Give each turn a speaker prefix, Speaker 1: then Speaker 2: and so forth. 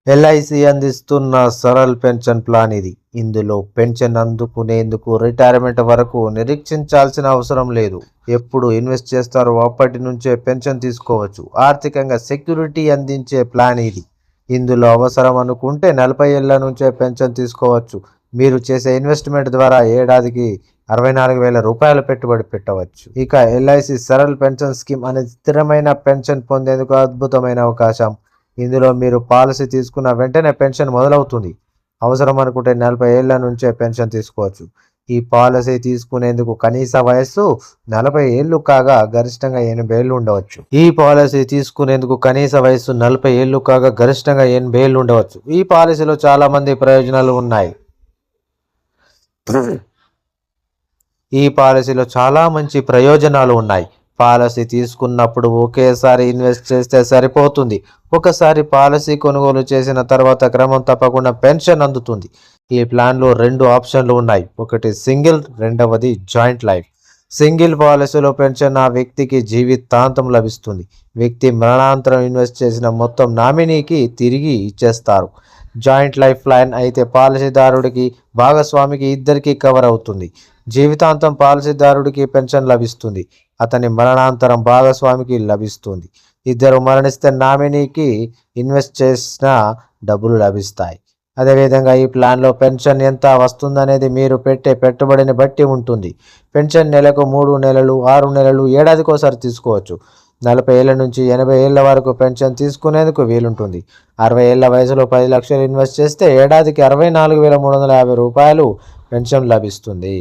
Speaker 1: LIC అందిస్తున్న Saral pension plan ఇది. ఇందులో పెన్షన్ అందుకునేందుకు రిటైర్మెంట్ వరకు నిరీక్షించాల్సిన అవసరం లేదు. ఎప్పుడు ఇన్వెస్ట్ చేస్తారో అప్పటి నుంచే పెన్షన్ తీసుకోవచ్చు. ఆర్థికంగా సెక్యూరిటీ అందించే ప్లాన్ ఇది. ఇందులో అవసరం అనుకుంటే 40 ఏళ్ల నుంచే పెన్షన్ తీసుకోవచ్చు. మీరు చేసే ఇన్వెస్ట్మెంట్ ద్వారా ఏడాదికి 64,000 రూపాయల పెట్టుబడి పెట్టవచ్చు. ఇక ఎల్ఐసి సరల్ పెన్షన్ స్కీమ్ అనేది స్థిరమైన పెన్షన్ పొందేందుకు అద్భుతమైన అవకాశం. ఇందులో మీరు పాలసీ తీసుకున్న వెంటనే పెన్షన్ మొదలవుతుంది. అవసరం అనుకుంటే 40 ఏళ్ల నుంచే పెన్షన్ తీసుకోవచ్చు. ఈ పాలసీ తీసుకునేందుకు కనీస వయస్సు 40 ఏళ్ళు కాగా గరిష్టంగా 80 ఏళ్ళు ఉండవచ్చు. ఈ పాలసీలో చాలా మంది ప్రయోజనాలు ఉన్నాయి. ఈ పాలసీలో చాలా మంచి ప్రయోజనాలు ఉన్నాయి. పాలసీ తీసుకున్నప్పుడు ఒకేసారి ఇన్వెస్ట్ చేస్తే సరిపోతుంది. ఒకసారి పాలసీ కొనుగోలు చేసిన తర్వాత క్రమం తప్పకుండా పెన్షన్ అందుతుంది. ఈ ప్లాన్లో 2 ఆప్షన్లు ఉన్నాయి. ఒకటి సింగిల్, రెండవది జాయింట్ లైఫ్. సింగిల్ పాలసీలో పెన్షన్ ఆ వ్యక్తికి జీవితాంతం లభిస్తుంది. వ్యక్తి మరణాంతరం ఇన్వెస్ట్ చేసిన మొత్తం నామినీకి తిరిగి ఇచ్చేస్తారు. జాయింట్ లైఫ్ ప్లాన్ అయితే పాలసీదారుడికి, భాగస్వామికి ఇద్దరికీ కవర్ అవుతుంది. జీవితాంతం పాలసీదారుడికి పెన్షన్ లభిస్తుంది. అతని మరణాంతరం భాగస్వామికి లభిస్తుంది. ఇద్దరు మరణిస్తే నామినీకి ఇన్వెస్ట్ చేసిన డబ్బులు లభిస్తాయి. అదేవిధంగా ఈ ప్లాన్లో పెన్షన్ ఎంత వస్తుందనేది మీరు పెట్టే పెట్టుబడిని బట్టి ఉంటుంది. పెన్షన్ నెలకు 3 నెలలు, 6 నెలలు, ఏడాదికోసారి తీసుకోవచ్చు. 40 ఏళ్ల నుంచి 80 ఏళ్ల వరకు పెన్షన్ తీసుకునేందుకు వీలుంటుంది. 60 ఏళ్ల వయసులో 10 లక్షలు ఇన్వెస్ట్ చేస్తే ఏడాదికి 64,350 రూపాయలు పెన్షన్ లభిస్తుంది.